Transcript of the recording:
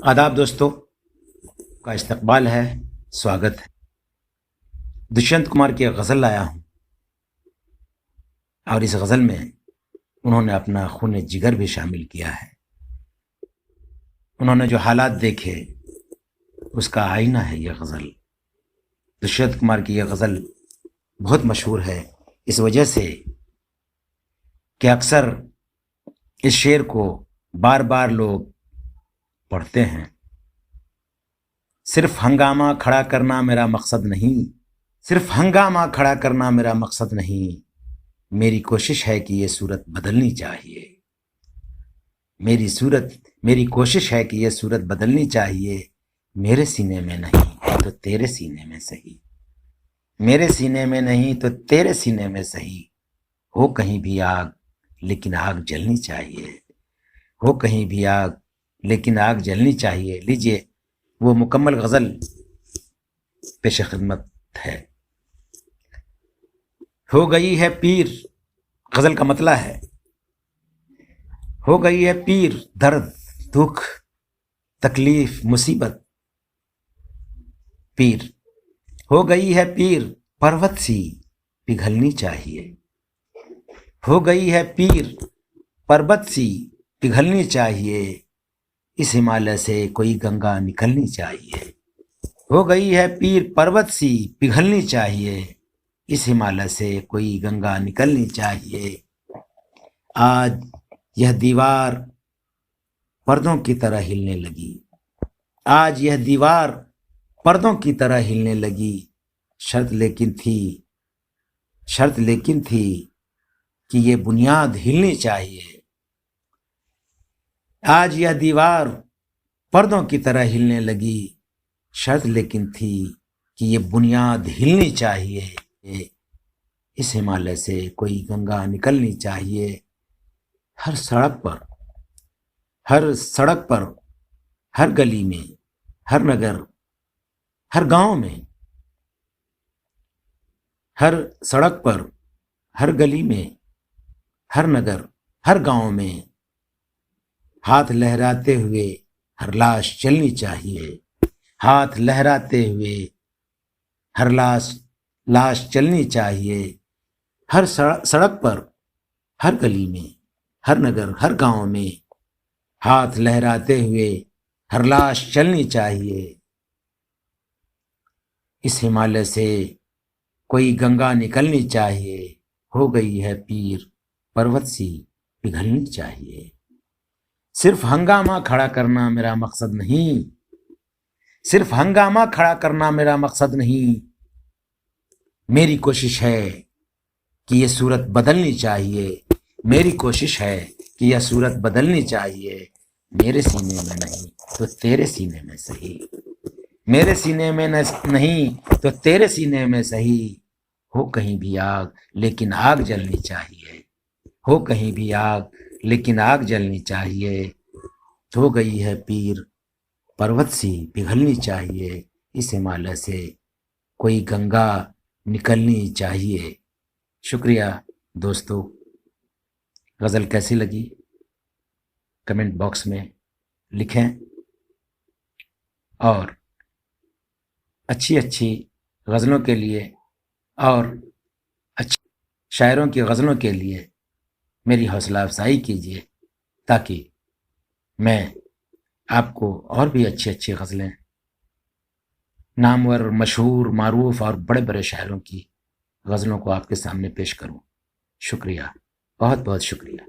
आदाब दोस्तों का इस्तकबाल है, स्वागत है। दुष्यंत कुमार की एक गज़ल लाया हूँ और इस गज़ल में उन्होंने अपना खून जिगर भी शामिल किया है। उन्होंने जो हालात देखे उसका आईना है यह गज़ल। दुष्यंत कुमार की यह गज़ल बहुत मशहूर है इस वजह से कि अक्सर इस शेर को बार बार लोग पढ़ते हैं। सिर्फ हंगामा खड़ा करना मेरा मकसद नहीं, सिर्फ हंगामा खड़ा करना मेरा मकसद नहीं, मेरी कोशिश है कि ये सूरत बदलनी चाहिए। मेरी कोशिश है कि ये सूरत बदलनी चाहिए। मेरे सीने में नहीं तो तेरे सीने में सही, मेरे सीने में नहीं तो तेरे सीने में सही। हो कहीं भी आग लेकिन आग जलनी चाहिए, हो कहीं भी आग लेकिन आग जलनी चाहिए। लीजिए वो मुकम्मल गज़ल पेश खिदमत है। हो गई है पीर, गज़ल का मतला है, हो गई है पीर दर्द दुख तकलीफ मुसीबत। पीर हो गई है पीर पर्वत सी पिघलनी चाहिए, हो गई है पीर पर्वत सी पिघलनी चाहिए। इस हिमालय से कोई गंगा निकलनी चाहिए, हो गई है पीर पर्वत सी पिघलनी चाहिए। इस हिमालय से कोई गंगा निकलनी चाहिए। आज यह दीवार पर्दों की तरह हिलने लगी, आज यह दीवार पर्दों की तरह हिलने लगी। शर्त लेकिन थी कि ये बुनियाद हिलनी चाहिए। आज यह दीवार पर्दों की तरह हिलने लगी, शर्त लेकिन थी कि ये बुनियाद हिलनी चाहिए। इस हिमालय से कोई गंगा निकलनी चाहिए। हर सड़क पर हर गली में हर नगर हर गांव में, हर सड़क पर हर गली में हर नगर हर गांव में हाथ लहराते हुए हर लाश चलनी चाहिए, हाथ लहराते हुए हर लाश चलनी चाहिए। हर सड़क पर हर गली में हर नगर हर गांव में हाथ लहराते हुए हर लाश चलनी चाहिए। इस हिमालय से कोई गंगा निकलनी चाहिए, हो गई है पीर पर्वत सी पिघलनी चाहिए। सिर्फ हंगामा खड़ा करना मेरा मकसद नहीं, सिर्फ हंगामा खड़ा करना मेरा मकसद नहीं, मेरी कोशिश है कि यह सूरत बदलनी चाहिए। मेरी कोशिश है कि यह सूरत बदलनी चाहिए। मेरे सीने में नहीं तो तेरे सीने में सही, मेरे सीने में नहीं तो तेरे सीने में सही। हो कहीं भी आग लेकिन आग जलनी चाहिए, हो कहीं भी आग लेकिन आग जलनी चाहिए। हो गई है पीर पर्वत सी पिघलनी चाहिए। इस हिमालय से कोई गंगा निकलनी चाहिए। शुक्रिया दोस्तों। गज़ल कैसी लगी कमेंट बॉक्स में लिखें और अच्छी गज़लों के लिए और अच्छे शायरों की गज़लों के लिए मेरी हौसला अफजाई कीजिए ताकि मैं आपको और भी अच्छी गज़लें नामवर मशहूर मारूफ और बड़े बड़े शायरों की गज़लों को आपके सामने पेश करूं। शुक्रिया, बहुत बहुत शुक्रिया।